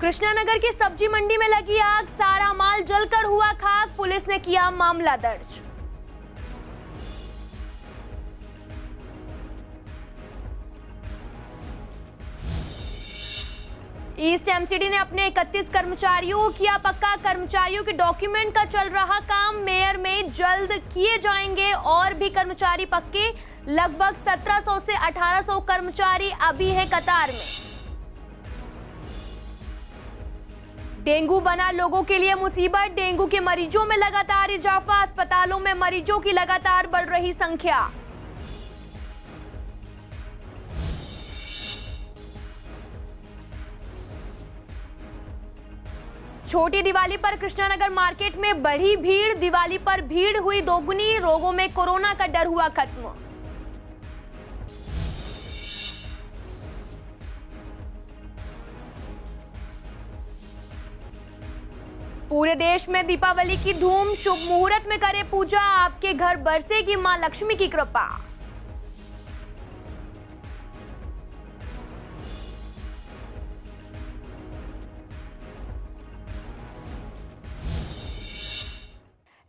कृष्णानगर की सब्जी मंडी में लगी आग, सारा माल जलकर हुआ खाक, पुलिस ने किया मामला दर्ज। ईस्ट एमसीडी ने अपने 31 कर्मचारियों को किया पक्का, कर्मचारियों के डॉक्यूमेंट का चल रहा काम मेयर में जल्द किए जाएंगे और भी कर्मचारी पक्के। लगभग 1700 से 1800 कर्मचारी अभी हैं कतार में। डेंगू बना लोगों के लिए मुसीबत, डेंगू के मरीजों में लगातार इजाफा, अस्पतालों में मरीजों की लगातार बढ़ रही संख्या। छोटी दिवाली पर कृष्णानगर मार्केट में बढ़ी भीड़, दिवाली पर भीड़ हुई दोगुनी, लोगों में कोरोना का डर हुआ खत्म। पूरे देश में दीपावली की धूम, शुभ मुहूर्त में करें पूजा, आपके घर बरसेगी मां लक्ष्मी की कृपा।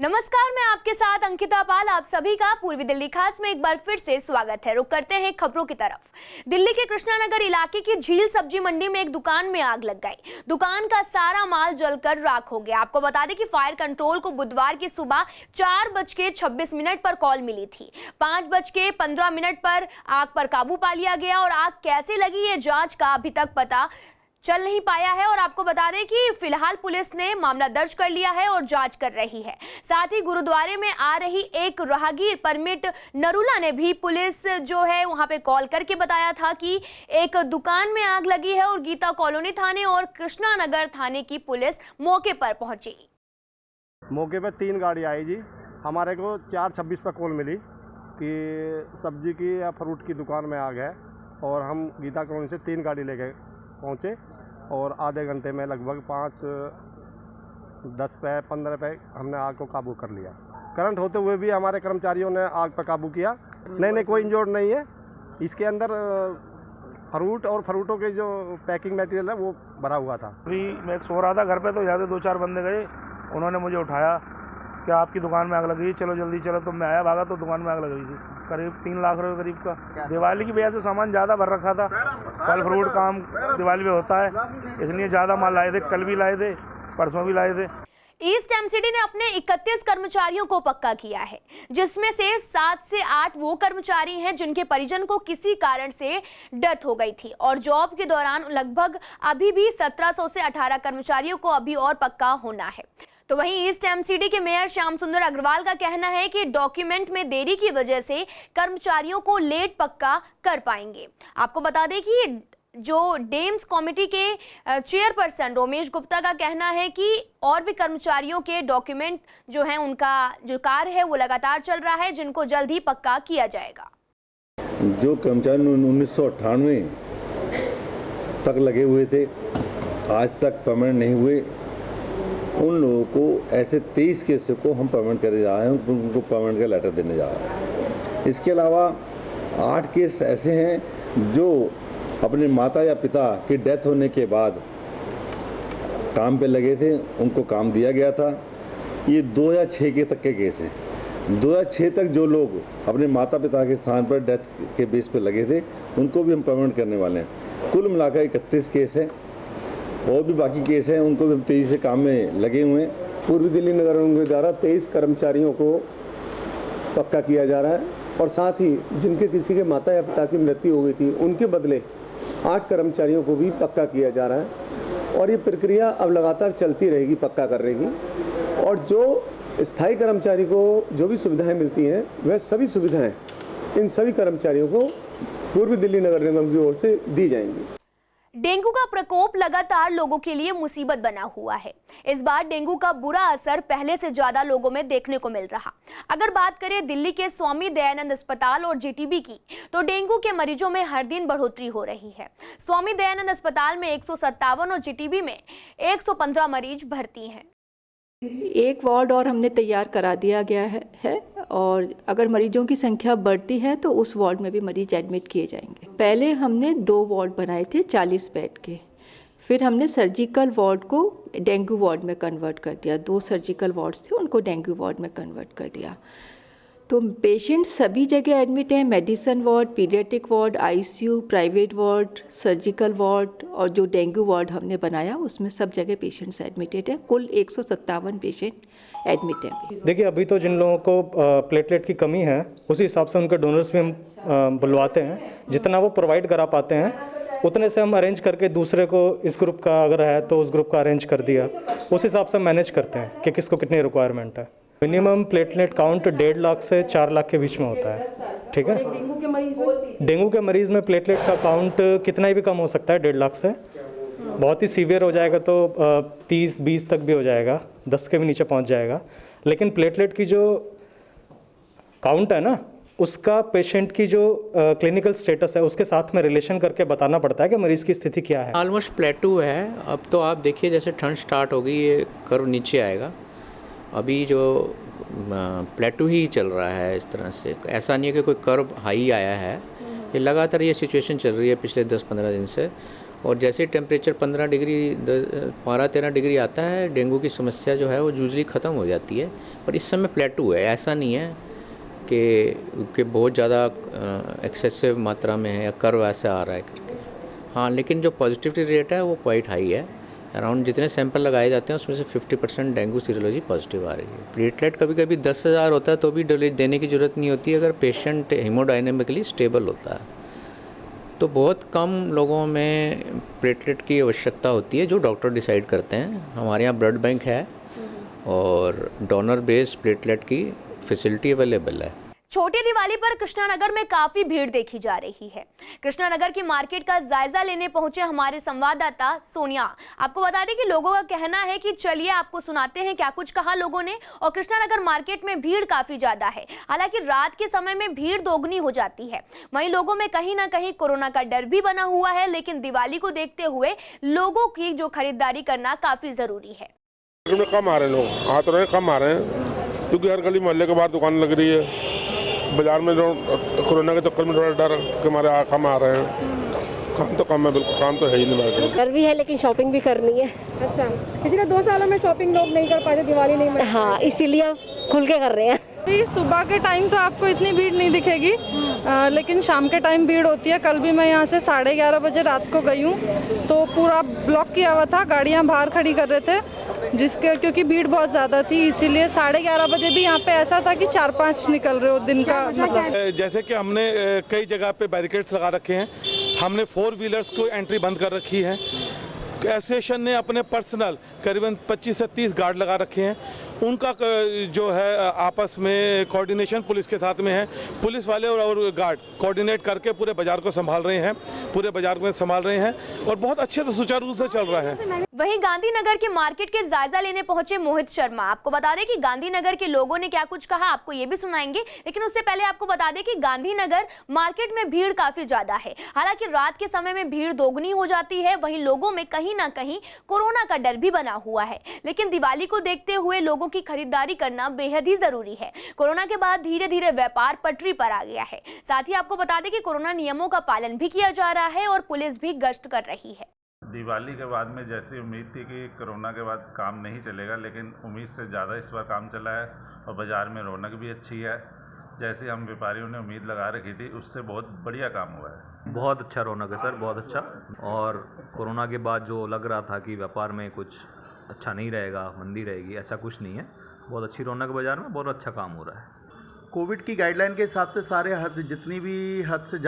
नमस्कार, मैं आपके साथ अंकिता पाल, आप सभी का पूर्वी दिल्ली खास में एक बार फिर से स्वागत है। रुक करते हैं खबरों की तरफ। दिल्ली के कृष्णानगर इलाके की झील सब्जी मंडी में एक दुकान में आग लग गई। दुकान का सारा माल जलकर राख हो गया। आपको बता दें कि फायर कंट्रोल को बुधवार की सुबह 4:26 पर कॉल मिली थी। 5:15 पर आग पर काबू पा लिया गया और आग कैसे लगी ये जांच का अभी तक पता चल नहीं पाया है। और आपको बता दें कि फिलहाल पुलिस ने मामला दर्ज कर लिया है और जांच कर रही है। साथ ही गुरुद्वारे में आ रही एक राहगीर परमिट नरूला ने भी पुलिस जो है वहां पे कॉल करके बताया था कि एक दुकान में आग लगी है और गीता कॉलोनी थाने और कृष्णानगर थाने की पुलिस मौके पर पहुंची। मौके पर 3 गाड़ी आई जी। हमारे को 4:26 पर कॉल मिली कि सब्जी की या फ्रूट की दुकान में आग है और हम गीता कॉलोनी से 3 गाड़ी लेके पहुँचे और आधे घंटे में लगभग 5-10 पे 15 पे हमने आग को काबू कर लिया। करंट होते हुए भी हमारे कर्मचारियों ने आग पर काबू किया। नहीं, कोई इंजोर्ड नहीं है। इसके अंदर फ्रूट और फ्रूटों के जो पैकिंग मटेरियल है वो भरा हुआ था। अभी मैं सो रहा था घर पे, तो यहाँ से 2-4 बंदे गए, उन्होंने मुझे उठाया कि आपकी दुकान में आग लगी, चलो जल्दी चलो। तो मैं आया, भागा तो दुकान में आग लग रही थी। करीब 3 लाख रुपए करीब का दिवाली की वजह से सामान ज़्यादा भर रखा था। फल फ्रूट काम दिवाली में होता है, इसलिए ज़्यादा माल लाए थे। कल भी लाए थे, परसों भी लाए थे। ईस्ट एमसीडी ने अपने 31 कर्मचारियों को पक्का किया है, जिसमें से 7 से 8 वो कर्मचारी हैं जिनके परिजन को किसी कारण से डेथ हो गई थी और जॉब के दौरान लगभग अभी भी 1700 से 18 कर्मचारियों को अभी और पक्का होना है। तो वहीं ईस्ट एमसीडी के मेयर श्याम सुंदर अग्रवाल का कहना है कि डॉक्यूमेंट में देरी की वजह से कर्मचारियों को लेट पक्का कर पाएंगे। आपको बता दें कि जो डेम्स कमेटी के चेयरपर्सन रोमेश गुप्ता का कहना है कि और भी कर्मचारियों के डॉक्यूमेंट जो हैं, उनका जो कार्य है वो लगातार चल रहा है, जिनको जल्द ही पक्का किया जाएगा। जो कर्मचारी 1998 तक लगे हुए थे, आज तक परमानेंट नहीं हुए, उन लोगों को ऐसे 23 केसों को हम परमानेंट करने जा रहे हैं, उनको परमानेंट का लेटर देने जा रहे हैं। इसके अलावा 8 केस ऐसे हैं जो अपने माता या पिता की डेथ होने के बाद काम पे लगे थे, उनको काम दिया गया था। ये 2006 के तक के केस हैं। 2006 तक जो लोग अपने माता पिता के स्थान पर डेथ के बेस पे लगे थे, उनको भी हम परमानेंट करने वाले हैं। कुल मिलाकर 31 केस हैं और भी बाकी केस हैं, उनको भी हम तेजी से काम में लगे हुए हैं। पूर्वी दिल्ली नगर निगम के द्वारा 23 कर्मचारियों को पक्का किया जा रहा है और साथ ही जिनके किसी के माता या पिता की मृत्यु हो गई थी, उनके बदले 8 कर्मचारियों को भी पक्का किया जा रहा है और ये प्रक्रिया अब लगातार चलती रहेगी पक्का करने की। और जो स्थायी कर्मचारी को जो भी सुविधाएं मिलती हैं, वह सभी सुविधाएं इन सभी कर्मचारियों को पूर्वी दिल्ली नगर निगम की ओर से दी जाएंगी। डेंगू का प्रकोप लगातार लोगों के लिए मुसीबत बना हुआ है। इस बार डेंगू का बुरा असर पहले से ज्यादा लोगों में देखने को मिल रहा। अगर बात करें दिल्ली के स्वामी दयानंद अस्पताल और जीटीबी की, तो डेंगू के मरीजों में हर दिन बढ़ोतरी हो रही है। स्वामी दयानंद अस्पताल में 157 और जीटीबी में 115 मरीज भर्ती हैं। एक वार्ड और हमने तैयार करा दिया गया है और अगर मरीजों की संख्या बढ़ती है तो उस वार्ड में भी मरीज एडमिट किए जाएंगे। पहले हमने 2 वार्ड बनाए थे 40 बेड के, फिर हमने सर्जिकल वार्ड को डेंगू वार्ड में कन्वर्ट कर दिया। 2 सर्जिकल वार्ड्स थे, उनको डेंगू वार्ड में कन्वर्ट कर दिया। तो पेशेंट सभी जगह एडमिट हैं, medicine ward, paediatric ward, ICU, private ward, surgical ward और जो डेंगू वार्ड हमने बनाया उसमें सब जगह पेशेंट्स एडमिटेड हैं। कुल 157 पेशेंट एडमिट हैं। देखिए, अभी तो जिन लोगों को प्लेटलेट की कमी है उसी हिसाब से उनके डोनर्स भी हम बुलवाते हैं। जितना वो प्रोवाइड करा पाते हैं उतने से हम अरेंज करके दूसरे को, इस ग्रुप का अगर है तो उस ग्रुप का अरेंज कर दिया, उस हिसाब से मैनेज करते हैं कि किसको कितनी रिक्वायरमेंट है। मिनिमम प्लेटलेट काउंट 1.5 लाख से 4 लाख के बीच में होता है, ठीक है। डेंगू के मरीज़ में प्लेटलेट का काउंट कितना ही भी कम हो सकता है 1.5 लाख से। बहुत ही सीवियर हो जाएगा तो 30-20 तक भी हो जाएगा, 10 के भी नीचे पहुंच जाएगा। लेकिन प्लेटलेट की जो काउंट है ना, उसका पेशेंट की जो क्लिनिकल स्टेटस है उसके साथ में रिलेशन करके बताना पड़ता है कि मरीज़ की स्थिति क्या है। ऑलमोस्ट प्लेटू है। अब तो आप देखिए जैसे ठंड स्टार्ट हो गई, ये कर्व नीचे आएगा। अभी जो प्लेटू ही चल रहा है इस तरह से, ऐसा नहीं है कि कोई कर्व हाई आया है। ये लगातार ये सिचुएशन चल रही है पिछले 10-15 दिन से। और जैसे टेम्परेचर 12-13 डिग्री आता है, डेंगू की समस्या जो है वो यूजुअली ख़त्म हो जाती है। पर इस समय प्लेटू है, ऐसा नहीं है कि बहुत ज़्यादा एक्सेसिव मात्रा में है या कर्व ऐसा आ रहा है करके। हाँ, लेकिन जो पॉजिटिविटी रेट है वो क्वाइट हाई है। अराउंड जितने सैंपल लगाए जाते हैं उसमें से 50% डेंगू सीरोलॉजी पॉजिटिव आ रही है। प्लेटलेट कभी कभी 10,000 होता है तो भी देने की ज़रूरत नहीं होती अगर पेशेंट हीमोडायनेमिकली स्टेबल होता है। तो बहुत कम लोगों में प्लेटलेट की आवश्यकता होती है जो डॉक्टर डिसाइड करते हैं। हमारे यहाँ ब्लड बैंक है और डोनर बेस्ड प्लेटलेट की फैसिलिटी अवेलेबल है। छोटी दिवाली पर कृष्णानगर में काफी भीड़ देखी जा रही है। कृष्णानगर की मार्केट का जायजा लेने पहुंचे हमारे संवाददाता सोनिया। आपको बता दें कि लोगों का कहना है कि चलिए आपको सुनाते हैं क्या कुछ कहा लोगों ने। और कृष्णानगर मार्केट में भीड़ काफी ज्यादा है, हालांकि रात के समय में भीड़ दोगुनी हो जाती है। वहीं लोगों में कहीं ना कहीं कोरोना का डर भी बना हुआ है, लेकिन दिवाली को देखते हुए लोगों की जो खरीदारी करना काफी जरूरी है। कम आ रहे हैं लोग, आ तो रहे कम आ रहे हैं क्योंकि हर गली मोहल्ले के बाहर दुकान लग रही है। बाजार में जो कोरोना के चक्कर में थोड़ा डर कि हमारे कम आ रहे हैं। काम तो कम है, बिल्कुल काम तो है ही नहीं मार्केट। डर भी है लेकिन शॉपिंग भी करनी है। अच्छा, पिछले 2 सालों में शॉपिंग लोग नहीं कर पाए थे, दिवाली नहीं मनाई। हाँ, इसीलिए खुल के कर रहे हैं। सुबह के टाइम तो आपको इतनी भीड़ नहीं दिखेगी, लेकिन शाम के टाइम भीड़ होती है। कल भी मैं यहाँ से 11:30 बजे रात को गई हूँ तो पूरा ब्लॉक किया हुआ था, गाड़ियाँ बाहर खड़ी कर रहे थे क्योंकि भीड़ बहुत ज़्यादा थी। इसीलिए 11:30 बजे भी यहाँ पे ऐसा था कि 4-5 निकल रहे हो दिन का। मतलब जैसे कि हमने कई जगह पे बैरिकेड्स लगा रखे हैं, हमने 4 व्हीलर्स को एंट्री बंद कर रखी है। एसोसिएशन ने अपने पर्सनल करीबन 25 से 30 गार्ड लगा रखे हैं। उनका जो है आपस में कोऑर्डिनेशन पुलिस के साथ में है। पुलिस वाले और गार्ड कोऑर्डिनेट करके पूरे बाजार को संभाल रहे हैं, पूरे बाजार को संभाल रहे हैं और बहुत अच्छे से सुचारू रूप से चल रहा है। वहीं गांधीनगर के मार्केट के जायजा लेने पहुंचे मोहित शर्मा। आपको बता दें कि गांधीनगर के लोगों ने क्या कुछ कहा, आपको ये भी सुनाएंगे। लेकिन उससे पहले आपको बता दें कि गांधीनगर मार्केट में भीड़ काफी ज्यादा है, हालांकि रात के समय में भीड़ दोगुनी हो जाती है। वहीं लोगों में कहीं ना कहीं कोरोना का डर भी बना हुआ है, लेकिन दिवाली को देखते हुए लोगों की खरीदारी करना बेहद ही जरूरी है। कोरोना के बाद धीरे धीरे व्यापार पटरी पर आ गया है। साथ ही आपको बता दें कि कोरोना नियमों का पालन भी किया जा रहा है और पुलिस भी गश्त कर रही है। दिवाली के बाद में जैसी उम्मीद थी कि कोरोना के बाद काम नहीं चलेगा, लेकिन उम्मीद से ज़्यादा इस बार काम चला है और बाज़ार में रौनक भी अच्छी है। जैसे हम व्यापारियों ने उम्मीद लगा रखी थी उससे बहुत बढ़िया काम हुआ है। बहुत अच्छा रौनक है सर, बहुत अच्छा। और कोरोना के बाद जो लग रहा था कि व्यापार में कुछ अच्छा नहीं रहेगा, मंदी रहेगी, ऐसा कुछ नहीं है। बहुत अच्छी रौनक बाज़ार में, बहुत अच्छा काम हो रहा है। कोविड की गाइडलाइन के हिसाब से सारे हद जितनी भी हद से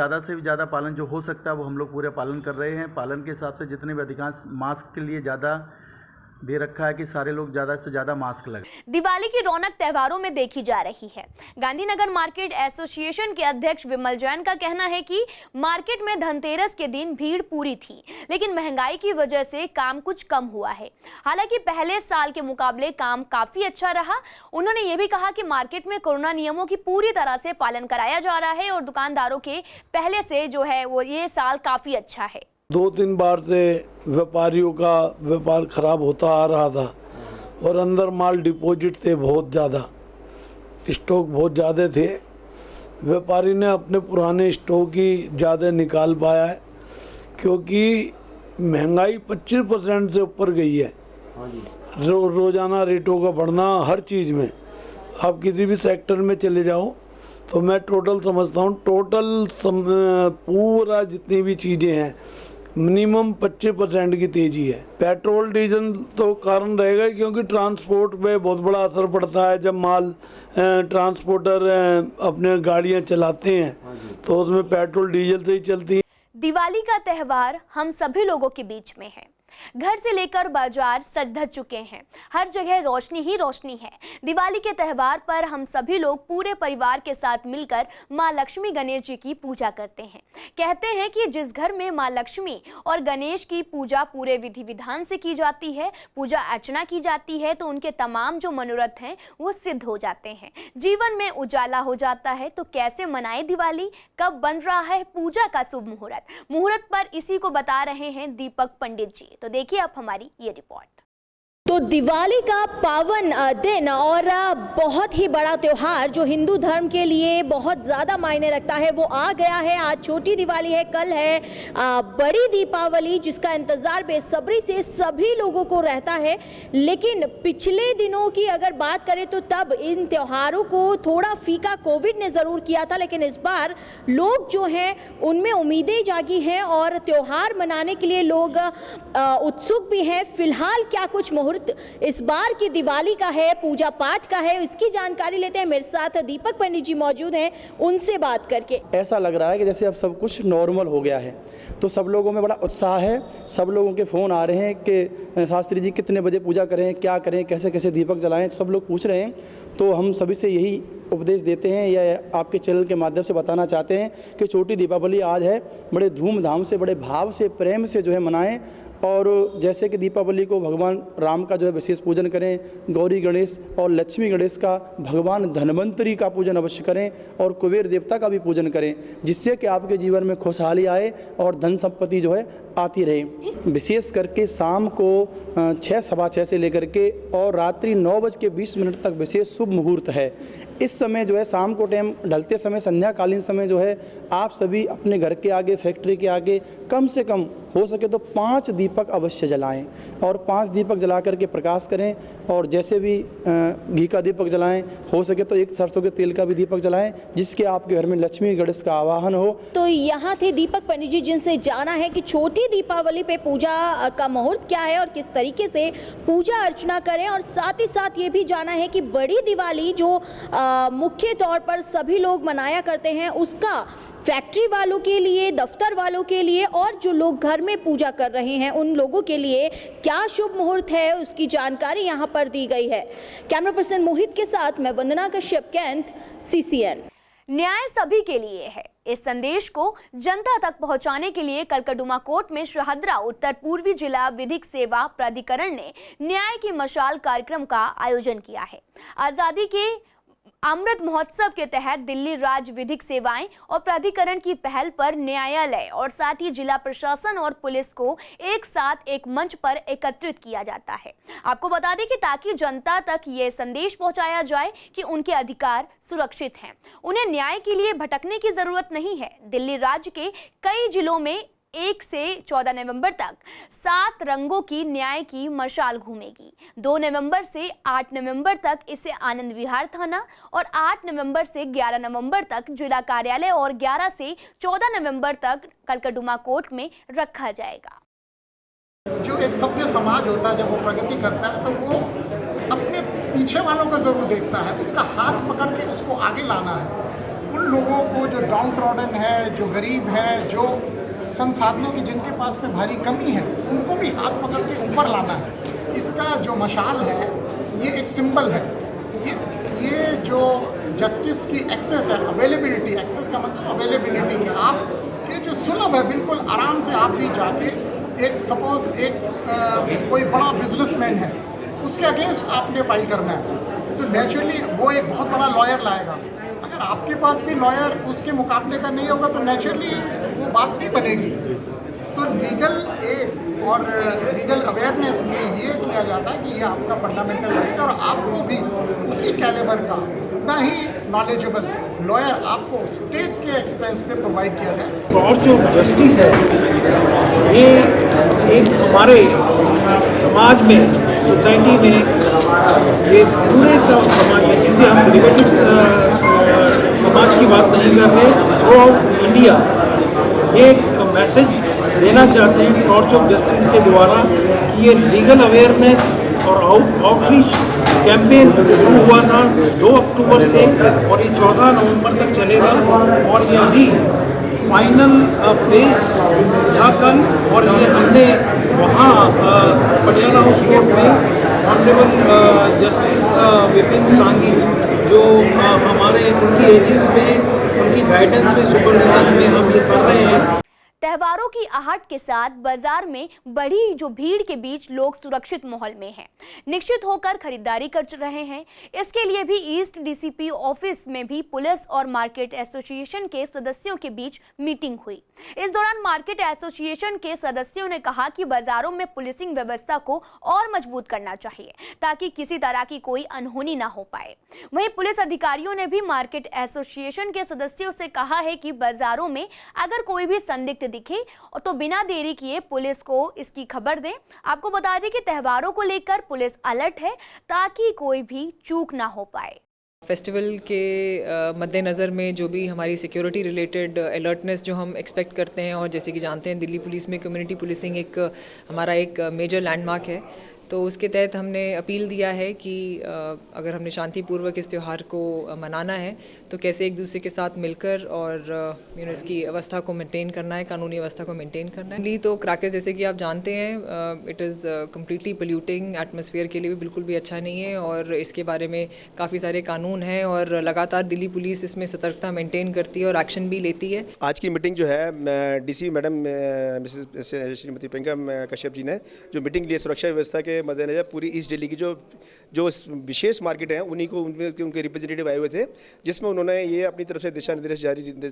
ज़्यादा पालन जो हो सकता है वो हम लोग पूरे पालन कर रहे हैं। पालन के हिसाब से जितने भी अधिकांश मास्क के लिए ज़्यादा दे रखा है कि सारे लोग ज़्यादा से ज़्यादा मास्क लगाएं। दिवाली की रौनक त्योहारों में देखी जा रही है। गांधीनगर मार्केट एसोसिएशन के अध्यक्ष विमल जैन का कहना है कि मार्केट में धनतेरस के दिन भीड़ पूरी थी, लेकिन महंगाई की वजह से काम कुछ कम हुआ है। हालांकि पहले साल के मुकाबले काम काफी अच्छा रहा। उन्होंने ये भी कहा कि मार्केट में कोरोना नियमों की पूरी तरह से पालन कराया जा रहा है और दुकानदारों के पहले से जो है वो ये साल काफी अच्छा है। 2-3 बार से व्यापारियों का व्यापार खराब होता आ रहा था और अंदर माल डिपॉजिट थे, बहुत ज़्यादा स्टॉक बहुत ज़्यादा थे। व्यापारी ने अपने पुराने स्टॉक ही ज़्यादा निकाल पाया है क्योंकि महंगाई 25% से ऊपर गई है। रोजाना रेटों का बढ़ना हर चीज़ में, आप किसी भी सेक्टर में चले जाओ तो मैं टोटल समझता हूँ, पूरा जितनी भी चीज़ें हैं मिनिमम 25% की तेज़ी है। पेट्रोल डीजल तो कारण रहेगा क्योंकि ट्रांसपोर्ट पे बहुत बड़ा असर पड़ता है। जब माल ट्रांसपोर्टर अपने गाड़ियाँ चलाते हैं तो उसमें पेट्रोल डीजल से ही चलती है। दिवाली का त्यौहार हम सभी लोगों के बीच में है। घर से लेकर बाजार सज धज चुके हैं, हर जगह रोशनी ही रोशनी है। दिवाली के त्यौहार पर हम सभी लोग पूरे परिवार के साथ मिलकर मां लक्ष्मी गणेश जी की पूजा करते हैं। कहते हैं कि जिस घर में मां लक्ष्मी और गणेश की पूजा पूरे विधि विधान से की जाती है, पूजा अर्चना की जाती है, तो उनके तमाम जो मनोरथ हैं वो सिद्ध हो जाते हैं, जीवन में उजाला हो जाता है। तो कैसे मनाए दिवाली, कब बन रहा है पूजा का शुभ मुहूर्त पर इसी को बता रहे हैं दीपक पंडित जी। तो देखिए आप हमारी ये रिपोर्ट। तो दिवाली का पावन दिन और बहुत ही बड़ा त्योहार जो हिंदू धर्म के लिए बहुत ज़्यादा मायने रखता है वो आ गया है। आज छोटी दिवाली है, कल है बड़ी दीपावली, जिसका इंतज़ार बेसब्री से सभी लोगों को रहता है। लेकिन पिछले दिनों की अगर बात करें तो तब इन त्योहारों को थोड़ा फीका कोविड ने ज़रूर किया था, लेकिन इस बार लोग जो हैं उनमें उम्मीदें जागी हैं और त्यौहार मनाने के लिए लोग उत्सुक भी हैं। फिलहाल क्या कुछ मुहूर्त इस बार की दिवाली का है, पूजा पाठ का है, इसकी जानकारी लेते हैं। मेरे साथ दीपक पंडित जी मौजूद हैं, उनसे बात करके। ऐसा लग रहा है कि जैसे अब सब कुछ नॉर्मल हो गया है, तो सब लोगों में बड़ा उत्साह है। सब लोगों के फ़ोन आ रहे हैं कि शास्त्री जी कितने बजे पूजा करें, क्या करें, कैसे कैसे दीपक जलाएं, सब लोग पूछ रहे हैं। तो हम सभी से यही उपदेश देते हैं या आपके चैनल के माध्यम से बताना चाहते हैं कि छोटी दीपावली आज है, बड़े धूमधाम से, बड़े भाव से, प्रेम से जो है मनाएं। और जैसे कि दीपावली को भगवान राम का जो है विशेष पूजन करें, गौरी गणेश और लक्ष्मी गणेश का, भगवान धन्वंतरी का पूजन अवश्य करें और कुबेर देवता का भी पूजन करें, जिससे कि आपके जीवन में खुशहाली आए और धन संपत्ति जो है आती रहे। विशेष करके शाम को 6, सवा 6 से लेकर के और रात्रि 9:20 तक विशेष शुभ मुहूर्त है। इस समय जो है शाम को टाइम ढलते समय, संध्याकालीन समय जो है आप सभी अपने घर के आगे, फैक्ट्री के आगे कम से कम हो सके तो 5 दीपक अवश्य जलाएं और 5 दीपक जला करके प्रकाश करें। और जैसे भी घी का दीपक जलाएं, हो सके तो एक सरसों के तेल का भी दीपक जलाएं, जिसके आपके घर में लक्ष्मी गणेश का आवाहन हो। तो यहाँ थे दीपक पंडित जी, जिनसे जाना है कि छोटी दीपावली पे पूजा का मुहूर्त क्या है और किस तरीके से पूजा अर्चना करें, और साथ ही साथ ये भी जाना है कि बड़ी दिवाली जो मुख्य तौर पर सभी लोग मनाया करते हैं, उसका फैक्ट्री वालों के लिए, दफ्तर वालों के लिए और जो लोग घर में पूजा कर रहे हैं उन लोगों के लिए क्या शुभ मुहूर्त है, उसकी जानकारी यहाँ पर दी गई है। कैमरा पर्सन मोहित के साथ मैं वंदना कश्यप, कैंट, CCN। न्याय सभी के लिए है, इस संदेश को जनता तक पहुंचाने के लिए कलकदुमा कोर्ट में शहदरा उत्तर पूर्वी जिला विधिक सेवा प्राधिकरण ने न्याय की मशाल कार्यक्रम का आयोजन किया है। आजादी के अमृत महोत्सव के तहत दिल्ली राज्य विधिक सेवाएं और प्राधिकरण की पहल पर न्यायालय और साथ ही जिला प्रशासन और पुलिस को एक साथ एक मंच पर एकत्रित किया जाता है। आपको बता दें कि ताकि जनता तक ये संदेश पहुंचाया जाए कि उनके अधिकार सुरक्षित हैं, उन्हें न्याय के लिए भटकने की जरूरत नहीं है। दिल्ली राज्य के कई जिलों में 1 से 14 नवंबर तक 7 रंगों की न्याय की मशाल घूमेगी। 2 नवंबर से 8 नवंबर तक इसे आनंद विहार थाना और 8 नवंबर से 11 नवंबर तक जिला कार्यालय और 11 से 14 नवंबर तक कलकदुमा कोर्ट में रखा जाएगा। जो एक सभ्य समाज होता है, जब वो प्रगति करता है तो वो अपने पीछे वालों को जरूर देखता है, उसका हाथ पकड़ के उसको आगे लाना है। उन लोगों को जो डाउन ट्रॉडन है, जो गरीब है, जो संसाधनों की जिनके पास में भारी कमी है, उनको भी हाथ पकड़ के ऊपर लाना है। इसका जो मशाल है ये एक सिंबल है। ये जो जस्टिस की एक्सेस है, अवेलेबिलिटी, एक्सेस का मतलब अवेलेबिलिटी की, आपके जो सुलभ है, बिल्कुल आराम से आप भी जाके एक सपोज एक कोई बड़ा बिजनेसमैन है, उसके अगेंस्ट आपने फाइल करना है, तो नेचुरली वो एक बहुत बड़ा लॉयर लाएगा। अगर आपके पास भी लॉयर उसके मुकाबले का नहीं होगा तो नेचुरली वो बात नहीं बनेगी। तो लीगल एड और लीगल अवेयरनेस में ये किया जाता है कि ये आपका फंडामेंटल राइट है और आपको भी उसी कैलिबर का, उतना ही नॉलेजेबल लॉयर आपको स्टेट के एक्सपेंस पे प्रोवाइड किया जाए। टॉर्च ऑफ जस्टिस है, ये एक हमारे समाज में, सोसाइटी में, ये पूरे समाज में, जिसे हम लिमिटेड समाज की बात नहीं कर रहे, थ्रू आउट इंडिया ये एक मैसेज देना चाहते हैं टॉर्च ऑफ जस्टिस के द्वारा कि ये लीगल अवेयरनेस और आउटरीच कैंपेन शुरू हुआ था 2 अक्टूबर से और ये 14 नवंबर तक चलेगा और ये अभी फाइनल फेज था कल और ये हमने वहाँ पटियाला हाउस कोर्ट में ऑनरेबल जस्टिस विपिन सांघी जो हमारे उनकी एजेस में, उनकी गाइडेंस में, सुपरविजन में हम ये कर रहे हैं। त्योहारों की आहट के साथ बाजार में बढ़ी जो भीड़ के बीच लोग सुरक्षित माहौल में हैं, निश्चित होकर खरीदारी कर रहे हैं। इसके लिए भी ईस्ट डीसीपी ऑफिस में भी पुलिस और मार्केट एसोसिएशन के सदस्यों के बीच मीटिंग हुई। इस दौरान मार्केट एसोसिएशन के सदस्यों ने कहा कि बाजारों में पुलिसिंग व्यवस्था को और मजबूत करना चाहिए ताकि किसी तरह की कोई अनहोनी ना हो पाए। वहीं पुलिस अधिकारियों ने भी मार्केट एसोसिएशन के सदस्यों से कहा है कि बाजारों में अगर कोई भी संदिग्ध दिखे और तो बिना देरी किए पुलिस को इसकी खबर दें। आपको बता दें कि त्योहारों को लेकर पुलिस अलर्ट है ताकि कोई भी चूक ना हो पाए। फेस्टिवल के मद्देनज़र में जो भी हमारी सिक्योरिटी रिलेटेड अलर्टनेस जो हम एक्सपेक्ट करते हैं, और जैसे कि जानते हैं दिल्ली पुलिस में कम्युनिटी पुलिसिंग एक हमारा एक मेजर लैंडमार्क है, तो उसके तहत हमने अपील दिया है कि अगर हमने शांतिपूर्वक इस त्यौहार को मनाना है तो कैसे एक दूसरे के साथ मिलकर और इसकी अवस्था को मेंटेन करना है, कानूनी अवस्था को मेंटेन करना है। तो क्रैकर्स जैसे कि आप जानते हैं it is completely polluting, atmosphere के लिए भी बिल्कुल भी अच्छा नहीं है और इसके बारे में काफ़ी सारे कानून हैं और लगातार दिल्ली पुलिस इसमें सतर्कता मेंटेन करती है और एक्शन भी लेती है। आज की मीटिंग जो है DC madam Mrs Shrimati Priyanka Kashyap ji ने जो मीटिंग ली सुरक्षा व्यवस्था के मद्देनजर पूरी ईस्ट दिल्ली की जो विशेष मार्केट हैं उन्हीं को उनके रिप्रेजेंटेटिव आए हुए थे, जिसमें उन्होंने ये अपनी तरफ से दिशा निर्देश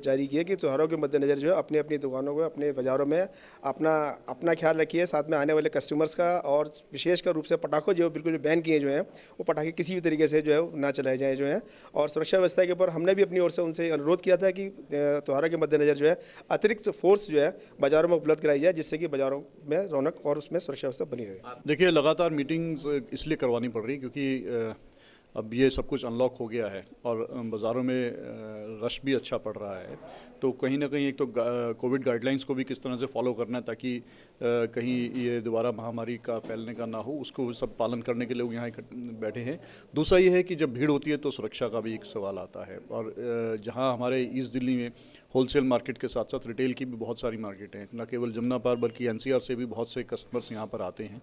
जारी किए कि त्योहारों के मद्देनजर जो है अपनी अपनी दुकानों को, अपने बाज़ारों में अपना ख्याल रखिए, साथ में आने वाले कस्टमर्स का, और विशेषकर रूप से पटाखों जो बिल्कुल बैन किए जो हैं वो पटाखे किसी भी तरीके से जो है ना चलाए जाएँ जो है। और सुरक्षा व्यवस्था के ऊपर हमने भी अपनी ओर से उनसे अनुरोध किया था कि त्योहारों के मद्देनजर जो है अतिरिक्त फोर्स जो है बाज़ारों में उपलब्ध कराई जाए, जिससे कि बाज़ारों में रौनक और उसमें सुरक्षा व्यवस्था बनी रहे। देखिए लगातार मीटिंग्स इसलिए करवानी पड़ रही क्योंकि अब ये सब कुछ अनलॉक हो गया है और बाज़ारों में रश भी अच्छा पड़ रहा है, तो कहीं ना कहीं एक तो कोविड गाइडलाइंस को भी किस तरह से फॉलो करना है ताकि कहीं ये दोबारा महामारी का फैलने का ना हो, उसको सब पालन करने के लिए लोग यहाँ बैठे हैं। दूसरा ये है कि जब भीड़ होती है तो सुरक्षा का भी एक सवाल आता है, और जहाँ हमारे ईस्ट दिल्ली में होलसेल मार्केट के साथ साथ रिटेल की भी बहुत सारी मार्केटें हैं, न केवल जमुना पार बल्कि एनसीआर से भी बहुत से कस्टमर्स यहाँ पर आते हैं,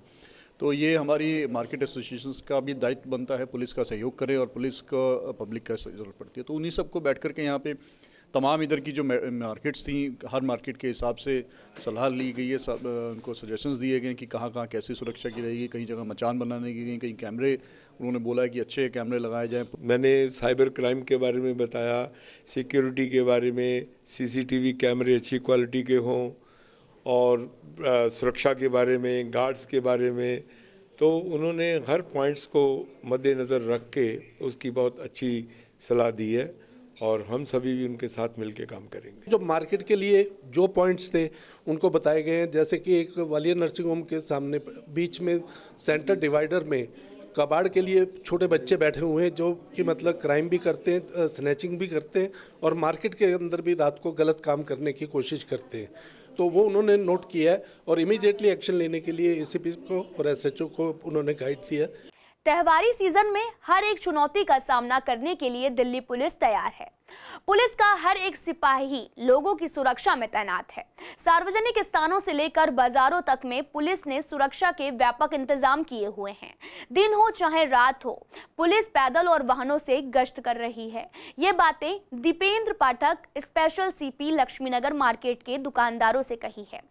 तो ये हमारी मार्केट एसोसिएशंस का भी दायित्व बनता है पुलिस का सहयोग करे और पुलिस को पब्लिक का ज़रूरत पड़ती है। तो उन्हीं सबको बैठ कर के यहाँ पे तमाम इधर की जो मार्केट्स थी, हर मार्केट के हिसाब से सलाह ली गई है, सब उनको सजेशंस दिए गए कि कहाँ कहाँ कैसी सुरक्षा की रहेगी, कहीं जगह मचान बनाने की गई, कहीं कैमरे उन्होंने बोला है कि अच्छे कैमरे लगाए जाएँ। मैंने साइबर क्राइम के बारे में बताया, सिक्योरिटी के बारे में, CCTV कैमरे अच्छी क्वालिटी के हों, और सुरक्षा के बारे में, गार्ड्स के बारे में, तो उन्होंने हर पॉइंट्स को मद्देनज़र रख के उसकी बहुत अच्छी सलाह दी है और हम सभी भी उनके साथ मिलकर काम करेंगे। जो मार्केट के लिए जो पॉइंट्स थे उनको बताए गए हैं, जैसे कि एक वालिया नर्सिंग होम के सामने बीच में सेंटर डिवाइडर में कबाड़ के लिए छोटे बच्चे बैठे हुए हैं जो कि मतलब क्राइम भी करते हैं, स्नैचिंग भी करते हैं और मार्केट के अंदर भी रात को गलत काम करने की कोशिश करते हैं, तो वो उन्होंने नोट किया है और इमीडिएटली एक्शन लेने के लिए एसीपी को और SHO को उन्होंने गाइड दिया। त्योहारी सीजन में हर एक चुनौती का सामना करने के लिए दिल्ली पुलिस तैयार है। पुलिस का हर एक सिपाही लोगों की सुरक्षा में तैनात है। सार्वजनिक स्थानों से लेकर बाजारों तक में पुलिस ने सुरक्षा के व्यापक इंतजाम किए हुए हैं। दिन हो चाहे रात हो, पुलिस पैदल और वाहनों से गश्त कर रही है। ये बातें दीपेंद्र पाठक, स्पेशल CP लक्ष्मीनगर मार्केट के दुकानदारों से कही है।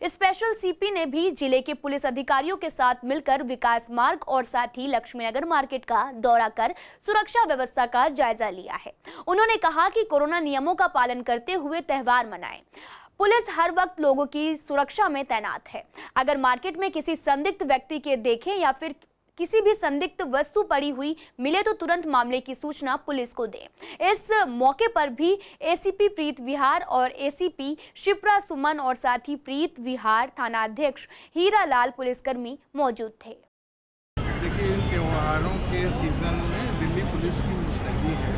स्पेशल CP ने भी जिले के पुलिस अधिकारियों के साथ मिलकर विकास मार्ग और साथ ही लक्ष्मीनगर मार्केट का दौरा कर सुरक्षा व्यवस्था का जायजा लिया है। उन्होंने कहा कि कोरोना नियमों का पालन करते हुए त्यौहार मनाएं। पुलिस हर वक्त लोगों की सुरक्षा में तैनात है। अगर मार्केट में किसी संदिग्ध व्यक्ति के देखें या फिर किसी भी संदिग्ध वस्तु पड़ी हुई मिले तो तुरंत मामले की सूचना पुलिस को दें। इस मौके पर भी एसीपी प्रीत विहार और एसीपी शिप्रा सुमन और साथ ही प्रीत विहार थानाध्यक्ष हीरालाल पुलिसकर्मी मौजूद थे। देखिए, इन त्योहारों के सीजन में दिल्ली पुलिस की मुस्तैदी है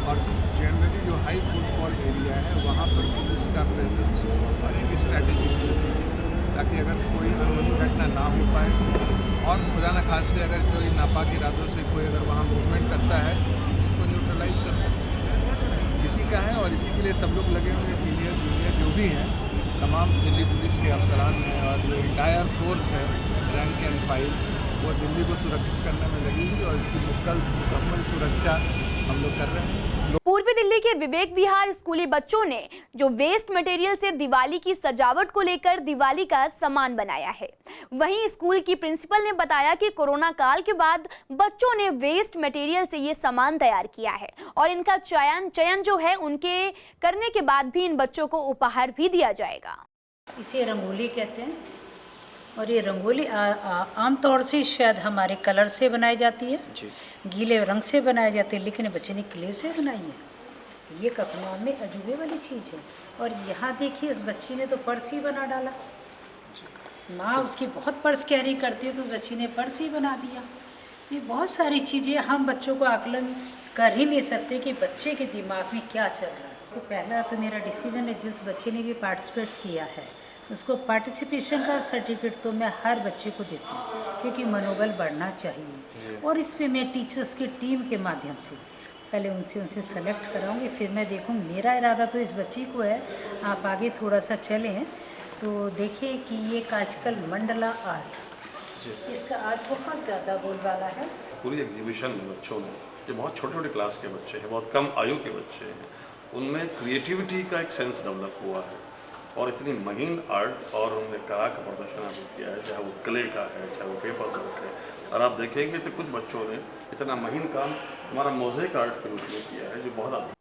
और जनरली जो हाई फुटफॉल एरिया है वहाँ पर पुलिस का प्रेजेंस और एक स्ट्रैटेजिक प्रेजेंस, ताकि अगर कोई अनहोनी घटना ना हो पाए और खुदा न खास्ते अगर कोई नापाक इरादों से कोई अगर वहाँ मूवमेंट करता है उसको न्यूट्रलाइज कर सकते। इसी का है और इसी के लिए सब लोग लगे हुए, सीनियर जूनियर जो भी हैं, तमाम दिल्ली पुलिस के अफसरान हैं और जो इंटायर फोर्स है रैंक एंड फाइल, वो दिल्ली को सुरक्षित करने में लगी हुई और इसकी मुकम्मल सुरक्षा हम लोग कर रहे हैं। पूर्वी दिल्ली के विवेक विहार स्कूली बच्चों ने जो वेस्ट मटेरियल से दिवाली की सजावट को लेकर दिवाली का सामान बनाया है। वहीं स्कूल की प्रिंसिपल ने बताया कि कोरोना काल के बाद बच्चों ने वेस्ट मटेरियल से ये सामान तैयार किया है और इनका चयन जो है उनके करने के बाद भी इन बच्चों को उपहार भी दिया जाएगा। इसे रंगोली कहते हैं और ये रंगोली आमतौर से शायद हमारे कलर से बनाई जाती है, गीले रंग से बनाई जाती है, लेकिन बच्चे ने क्ले से बनाई है। तो ये कपड़ों में अजूबे वाली चीज़ है। और यहाँ देखिए, इस बच्ची ने तो पर्स ही बना डाला। माँ उसकी बहुत पर्स कैरी करती है तो बच्ची ने पर्स ही बना दिया। ये बहुत सारी चीज़ें हम बच्चों को आकलन कर ही नहीं सकते कि बच्चे के दिमाग में क्या चल रहा है। तो पहला तो मेरा डिसीजन है, जिस बच्चे ने भी पार्टिसिपेट किया है उसको पार्टिसिपेशन का सर्टिफिकेट तो मैं हर बच्चे को देती हूँ, क्योंकि मनोबल बढ़ना चाहिए। और इसमें मैं टीचर्स की टीम के माध्यम से पहले उनसे सेलेक्ट कराऊंगी, फिर मैं देखूँ। मेरा इरादा तो इस बच्ची को है, आप आगे थोड़ा सा चलें तो देखिए कि ये आजकल मंडला आर्ट, इसका आर्ट बहुत ज़्यादा बोलबाला है। पूरी एग्जीबिशन में बच्चों ने, जो बहुत छोटे छोटे क्लास के बच्चे हैं, बहुत कम आयु के बच्चे हैं, उनमें क्रिएटिविटी का एक सेंस डेवलप हुआ है और इतनी महीन आर्ट और उन्होंने कला का प्रदर्शन आपको किया है, चाहे वो क्ले का है, चाहे वो पेपर वर्क है। और आप देखेंगे तो कुछ बच्चों ने इतना महीन काम हमारा मोज़ेक आर्ट के रूप में किया है, जो बहुत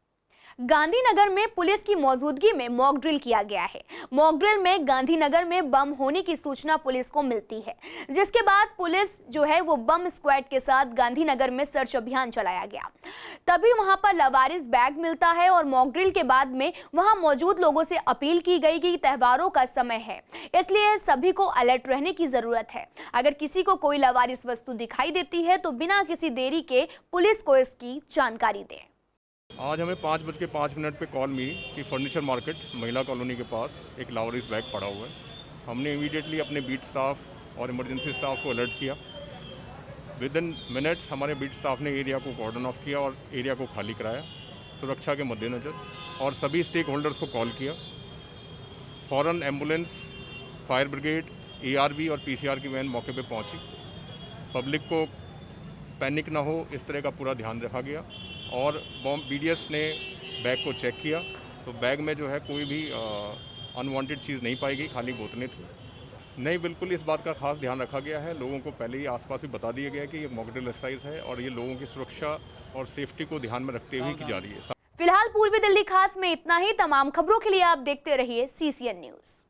गांधीनगर में पुलिस की मौजूदगी में मॉक ड्रिल किया गया है। मॉक ड्रिल में गांधीनगर में बम होने की सूचना पुलिस को मिलती है, जिसके बाद पुलिस जो है वो बम स्क्वाड के साथ गांधीनगर में सर्च अभियान चलाया गया। तभी वहां पर लवारिस बैग मिलता है और मॉक ड्रिल के बाद में वहां मौजूद लोगों से अपील की गई कि त्योहारों का समय है, इसलिए सभी को अलर्ट रहने की जरूरत है। अगर किसी को कोई लवारिस वस्तु दिखाई देती है तो बिना किसी देरी के पुलिस को इसकी जानकारी दें। आज हमें 5:05 पे कॉल मिली कि फर्नीचर मार्केट महिला कॉलोनी के पास एक लावरिस बैग पड़ा हुआ है। हमने इमीडिएटली अपने बीट स्टाफ और इमरजेंसी स्टाफ को अलर्ट किया। विद इन मिनट्स हमारे बीट स्टाफ ने एरिया को कॉर्डन ऑफ किया और एरिया को खाली कराया सुरक्षा के मद्देनज़र, और सभी स्टेक होल्डर्स को कॉल किया। फ़ौरन एम्बुलेंस, फायर ब्रिगेड, ARV और PCR की वैन मौके पे पहुंची। पब्लिक को पैनिक ना हो, इस तरह का पूरा ध्यान रखा गया और BDS ने बैग को चेक किया तो बैग में जो है कोई भी अनवांटेड चीज़ नहीं पाई गई, खाली बोतलें थी। नहीं, बिल्कुल इस बात का खास ध्यान रखा गया है। लोगों को पहले ही आसपास भी बता दिया गया कि ये मॉक ड्रिल एक्सरसाइज है और ये लोगों की सुरक्षा और सेफ्टी को ध्यान में रखते हुए की जा रही है। फिलहाल पूर्वी दिल्ली खास में इतना ही। तमाम खबरों के लिए आप देखते रहिए CCN न्यूज़।